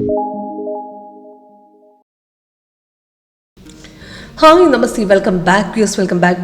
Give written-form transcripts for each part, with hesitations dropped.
Hi, Namaste. Welcome back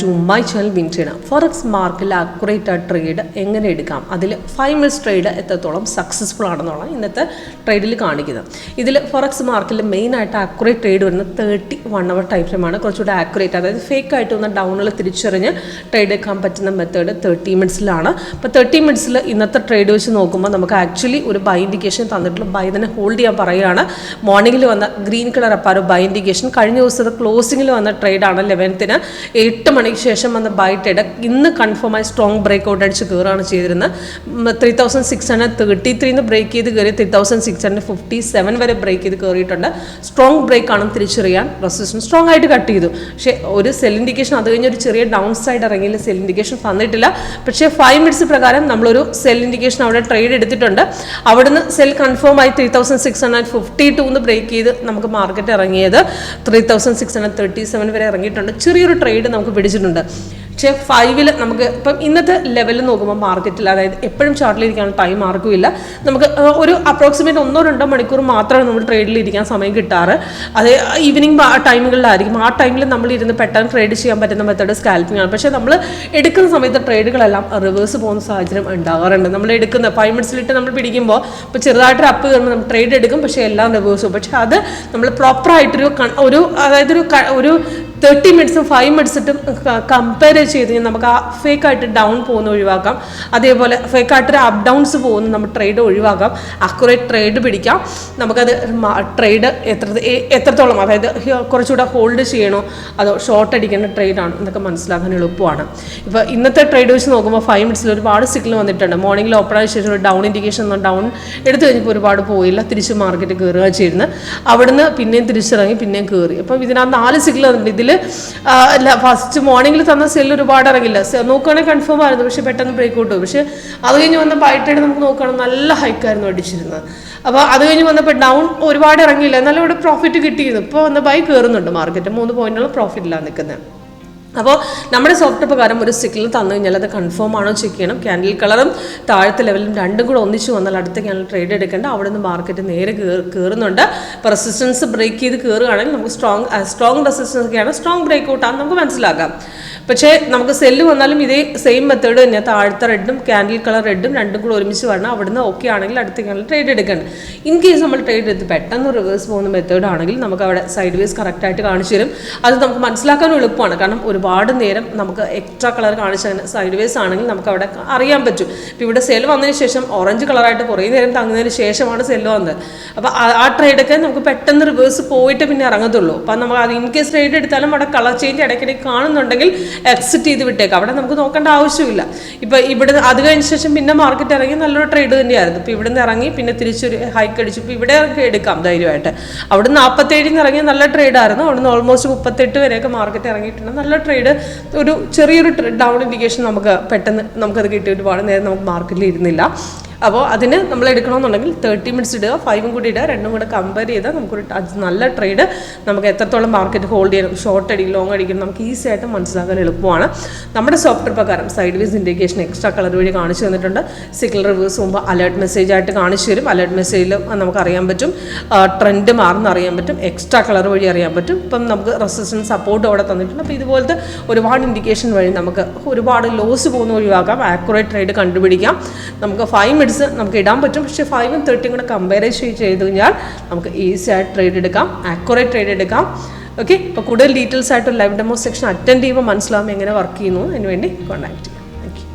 to my channel Vintrina. Forex market accurate trade എങ്ങനെ എടുക്കാം, അതിൽ 5 minutes trade എത്രത്തോളം successful ആണെന്നുള്ള ഇന്നത്തെ ട്രേഡിൽ കാണിക്കുന്നത്. ഇതിൽ ഫോറക്സ് മാർക്കറ്റിൽ മെയിൻ ആയിട്ട് അക്യുറേറ്റ് ട്രേഡ് വരുന്നത് 31 hour ടൈം ഫ്രെയിമാണ്. കുറച്ചുകൂടെ ആക്യുറേറ്റ്, അതായത് ഫേക്ക് ആയിട്ട് വന്ന ഡൗണിൽ തിരിച്ചറിഞ്ഞ് ട്രേഡ് എടുക്കാൻ പറ്റുന്ന മെത്തേഡ് 30 minutesലാണ്. അപ്പോൾ 30 minutesൽ ഇന്നത്തെ ട്രേഡ് വെച്ച് നോക്കുമ്പോൾ നമുക്ക് ആക്ച്വലി ഒരു ബൈ ഇൻഡിക്കേഷൻ തന്നിട്ടുള്ള ബൈ തന്നെ ഹോൾഡ് ചെയ്യാൻ പറയുകയാണ്. മോർണിംഗിൽ വന്ന green colour up arrow buy indication, കഴിഞ്ഞ ദിവസത്തെ ക്ലോസിംഗിൽ വന്ന ട്രേഡാണ് 11th 8 മണിക്ക് ശേഷം വന്ന ബൈ ട്രേഡ്. ഇന്ന് കൺഫേമായി സ്ട്രോങ് ബ്രേക്ക് ഔട്ട് അടിച്ച് കയറുകയാണ് ചെയ്തിരുന്നത്. 3633 ബ്രേക്ക് ചെയ്ത് കയറി 3657 വരെ ബ്രേക്ക് ചെയ്ത് കയറിയിട്ടുണ്ട്. സ്ട്രോങ് ബ്രേക്ക് ആണെന്ന് തിരിച്ചറിയാൻ റെസിസ്റ്റൻസ് സ്ട്രോങ് ആയിട്ട് കട്ട് ചെയ്തു. പക്ഷേ ഒരു സെൽ ഇൻഡിക്കേഷൻ, അത് കഴിഞ്ഞ് ഒരു ചെറിയ ഡൗൺ സൈഡ് ഇറങ്ങിയില്ല, സെൽ ഇൻഡിക്കേഷൻ തന്നിട്ടില്ല. പക്ഷേ 5 minutes പ്രകാരം നമ്മളൊരു സെൽ ഇൻഡിക്കേഷൻ അവിടെ ട്രേഡ് എടുത്തിട്ടുണ്ട്. അവിടുന്ന് സെൽ കൺഫേം ആയി 3652 ബ്രേക്ക് ചെയ്ത് നമുക്ക് മാർക്കറ്റ് ഇറങ്ങിയത് 3637 വരെ ഇറങ്ങിയിട്ടുണ്ട്. ചെറിയൊരു ട്രേഡ് നമുക്ക് പിടിച്ചിട്ടുണ്ട്. പക്ഷേ 5ൽ നമുക്ക് ഇപ്പം ഇന്നത്തെ ലെവലിൽ നോക്കുമ്പോൾ മാർക്കറ്റിൽ, അതായത് എപ്പോഴും ചാർട്ടിലിരിക്കാൻ ടൈം ആർക്കും ഇല്ല. നമുക്ക് ഒരു അപ്രോക്സിമേറ്റ് 1-2 മണിക്കൂർ മാത്രമാണ് നമ്മൾ ട്രേഡിൽ ഇരിക്കാൻ സമയം കിട്ടാറ്. അത് ഈവനിങ് ടൈമുകളിലായിരിക്കും. ആ ടൈമിൽ നമ്മൾ ഇരുന്ന് പെട്ടെന്ന് ട്രേഡ് ചെയ്യാൻ പറ്റുന്ന മെത്തേഡ് സ്കാൽപ്പിംഗ് ആണ്. പക്ഷേ നമ്മൾ എടുക്കുന്ന സമയത്ത് ട്രേഡുകളെല്ലാം റിവേഴ്സ് പോകുന്ന സാഹചര്യം ഉണ്ടാകാറുണ്ട്. നമ്മൾ എടുക്കുന്ന 5 minutesലിട്ട് നമ്മൾ പിടിക്കുമ്പോൾ ഇപ്പോൾ ചെറുതായിട്ടൊരു അപ്പ് കയറുമ്പോൾ നമ്മൾ ട്രേഡ് എടുക്കും, പക്ഷേ എല്ലാം റിവേഴ്സ് പോകും. പക്ഷേ അത് നമ്മൾ പ്രോപ്പറായിട്ടൊരു അതായത് ഒരു 30 minutesഉം 5 minutesറ്റും കമ്പയർ ചെയ്ത് നമുക്ക് ആ ഫേക്കായിട്ട് ഡൗൺ പോകുന്ന ഒഴിവാക്കാം. അതേപോലെ ഫേക്കായിട്ട് അപ്പ് ഡൗൺസ് പോകുന്ന നമ്മൾ ട്രേഡ് ഒഴിവാക്കാം. അക്യുറേറ്റ് ട്രേഡ് പിടിക്കാം. നമുക്കത് ട്രേഡ് എത്രത്തോളം, അതായത് കുറച്ചുകൂടെ ഹോൾഡ് ചെയ്യണോ അതോ ഷോർട്ട് അടിക്കേണ്ട ട്രേഡാണ് എന്നൊക്കെ മനസ്സിലാക്കാൻ എളുപ്പമാണ്. ഇപ്പോൾ ഇന്നത്തെ ട്രേഡ് വെച്ച് നോക്കുമ്പോൾ 5 minutesൽ ഒരുപാട് സിഗ്നൽ വന്നിട്ടുണ്ട്. മോർണിംഗിൽ ഓപ്പൺ ആയ ശേഷം ഒരു ഡൗൺ ഇൻഡിക്കേഷൻ ഡൗൺ എടുത്തു കഴിഞ്ഞപ്പോൾ ഒരുപാട് പോയില്ല, തിരിച്ച് മാർക്കറ്റ് കയറുക ചെയ്യുന്നത്. അവിടുന്ന് പിന്നെയും തിരിച്ചിറങ്ങി പിന്നെയും കയറി. അപ്പം ഇതിനകത്ത് 4 സിഗ്നൽ വന്നിട്ടുണ്ട്. ഇതിൽ ഫസ്റ്റ് മോർണിംഗിൽ തന്ന സെല്ല് ഒരുപാട് ഇറങ്ങില്ല, നോക്കുകയാണെങ്കിൽ കൺഫേം ആയിരുന്നു. പക്ഷേ പെട്ടെന്ന് ബ്രേക്ക് ഔട്ട് പോകും. പക്ഷേ അത് കഴിഞ്ഞ് വന്ന ബൈ ട്രേഡ് നമുക്ക് നോക്കുകയാണെങ്കിൽ നല്ല ഹൈക്കായിരുന്നു അടിച്ചിരുന്നത്. അപ്പോൾ അത് കഴിഞ്ഞ് വന്നപ്പോൾ ഡൗൺ ഒരുപാട് ഇറങ്ങിയില്ല, എന്നാലും ഇവിടെ പ്രോഫിറ്റ് കിട്ടിയിരുന്നു. ഇപ്പോൾ വന്ന ബൈ കയറുന്നുണ്ട് മാർക്കറ്റ്, 3 പോയിന്റുള്ള പ്രോഫിറ്റിലാണ് നിൽക്കുന്നത്. അപ്പോൾ നമ്മുടെ സോഫ്റ്റ്വെയർ പ്രകാരം ഒരു സിഗ്നൽ തന്നു കഴിഞ്ഞാൽ അത് കൺഫേം ആണോ ചെക്ക് ചെയ്യണം. ക്യാൻഡിൽ കളറും താഴത്തെ ലെവലും രണ്ടും കൂടെ ഒന്നിച്ച് വന്നാൽ അടുത്ത ക്യാൻഡിൽ ട്രേഡ് എടുക്കേണ്ട. അവിടെ നിന്ന് മാർക്കറ്റ് നേരെ കയറുന്നുണ്ട്. ഇപ്പോൾ റെസിസ്റ്റൻസ് ബ്രേക്ക് ചെയ്ത് കയറുകയാണെങ്കിൽ നമുക്ക് സ്ട്രോങ് റെസിസ്റ്റൻസ് ഒക്കെയാണ്, സ്ട്രോങ് ബ്രേക്ക് ഔട്ടാണെന്ന് നമുക്ക് മനസ്സിലാക്കാം. പക്ഷേ നമുക്ക് സെല്ല് വന്നാലും ഇതേ സെയിം മെത്തേഡ് തന്നെ, താഴത്തെ റെഡും ക്യാൻഡിൽ കളർ റെഡും രണ്ടും കൂടെ ഒരുമിച്ച് വരണം. അവിടുന്ന് ഓക്കെ ആണെങ്കിൽ അടുത്ത ക്യാൻഡിൽ ട്രേഡ് എടുക്കേണ്ടത്. ഇൻ കേസ് നമ്മൾ ട്രേഡ് എടുത്ത് പെട്ടെന്ന് റിവേഴ്സ് പോകുന്ന മെത്തേഡ് ആണെങ്കിൽ നമുക്ക് അവിടെ സൈഡ് വേസ് കറക്റ്റായിട്ട് കാണിച്ചു തരും. അത് നമുക്ക് മനസ്സിലാക്കാൻ എളുപ്പമാണ്. കാരണം ഒരുപാട് നേരം നമുക്ക് എക്സ്ട്രാ കളർ കാണിച്ച് അങ്ങനെ സൈഡ് വേസ് ആണെങ്കിൽ നമുക്ക് അവിടെ അറിയാൻ പറ്റും. ഇപ്പോൾ ഇവിടെ സെല്ല് വന്നതിന് ശേഷം ഓറഞ്ച് കളറായിട്ട് കുറേ നേരം തങ്ങുന്നതിന് ശേഷമാണ് സെല്ല് വന്നത്. അപ്പോൾ ആ ട്രേഡൊക്കെ നമുക്ക് പെട്ടെന്ന് റിവേഴ്സ് പോയിട്ട് പിന്നെ ഇറങ്ങത്തുള്ളൂ. അപ്പം നമ്മൾ അത് ഇൻ കേസ് ട്രേഡ് എടുത്താലും അവിടെ കളർ ചേഞ്ച് ഇടയ്ക്കിടയ്ക്ക് കാണുന്നുണ്ടെങ്കിൽ എക്സിറ്റ് ചെയ്ത് വിട്ടേക്കാം. അവിടെ നമുക്ക് നോക്കേണ്ട ആവശ്യമില്ല. ഇപ്പോൾ ഇവിടെ അത് കഴിഞ്ഞ ശേഷം പിന്നെ മാർക്കറ്റ് ഇറങ്ങി നല്ലൊരു ട്രേഡ് തന്നെയായിരുന്നു. ഇപ്പോൾ ഇവിടെ നിന്ന് ഇറങ്ങി പിന്നെ തിരിച്ചൊരു ഹൈക്ക് അടിച്ചു. ഇപ്പോൾ ഇവിടെ എടുക്കാം ധൈര്യമായിട്ട്. അവിടെ 47 ഇറങ്ങിയ നല്ല ട്രേഡായിരുന്നു. അവിടെ നിന്ന് ഓൾമോസ്റ്റ് 38 വരെയൊക്കെ മാർക്കറ്റ് ഇറങ്ങിയിട്ടുണ്ട്. നല്ല ട്രേഡ്, ഒരു ചെറിയൊരു ഡൗൺ ഇൻഡിക്കേഷൻ നമുക്ക് പെട്ടെന്ന് നമുക്കത് കിട്ടി. ഒരുപാട് നേരം നമുക്ക് മാർക്കറ്റിൽ ഇരുന്നില്ല. അപ്പോൾ അതിന് നമ്മൾ എടുക്കണമെന്നുണ്ടെങ്കിൽ 30 minutes ഇടുക, 5 കൂടി ഇടുക, രണ്ടും കൂടെ കമ്പയർ ചെയ്താൽ നമുക്കൊരു നല്ല ട്രേഡ് നമുക്ക് എത്രത്തോളം മാർക്കറ്റ് ഹോൾഡ് ചെയ്യണം, ഷോർട്ട് അടിക്കും ലോങ് അടിക്കണം നമുക്ക് ഈസി ആയിട്ട് മനസ്സിലാക്കാൻ എളുപ്പമാണ്. നമ്മുടെ സോഫ്റ്റ്വെയർ പ്രകാരം side vase indication extra colour വഴി കാണിച്ചു തന്നിട്ടുണ്ട്. സിഗ്നൽ റിവേഴ്സ് മുമ്പ് അലേർട്ട് മെസ്സേജ് ആയിട്ട് കാണിച്ചു തരും. അലേർട്ട് മെസ്സേജിൽ നമുക്ക് അറിയാൻ പറ്റും, ട്രെൻഡ് മാറുന്ന അറിയാൻ പറ്റും, എക്സ്ട്രാ കളർ വഴി അറിയാൻ പറ്റും. ഇപ്പം നമുക്ക് റെസിസ്റ്റൻസ് സപ്പോർട്ട് അവിടെ തന്നിട്ടുണ്ട്. അപ്പോൾ ഇതുപോലത്തെ ഒരുപാട് ഇൻഡിക്കേഷൻ വഴി നമുക്ക് ഒരുപാട് ലോസ് പോകുന്ന ഒഴിവാക്കാം, ആക്യുറേറ്റ് ട്രേഡ് കണ്ടുപിടിക്കാം. നമുക്ക് 5 minutes നമുക്ക് ഇടാൻ പറ്റും. പക്ഷേ 5ഉം 30ഉം കൂടെ കമ്പയർ ചെയ്ത് കഴിഞ്ഞാൽ നമുക്ക് ഈസി ആയിട്ട് ട്രേഡ് എടുക്കാം, ആക്യുറേറ്റ് ട്രേഡ് എടുക്കാം. ഓക്കെ, ഇപ്പോൾ കൂടുതൽ ഡീറ്റെയിൽസ് ആയിട്ട് ലൈവ് ഡെമോ സെക്ഷൻ അറ്റൻഡ് ചെയ്യുമ്പോൾ മനസ്സിലാവും എങ്ങനെ വർക്ക് ചെയ്യുന്നു. അതിനുവേണ്ടി കോൺടാക്ട് ചെയ്യാം. Thank you.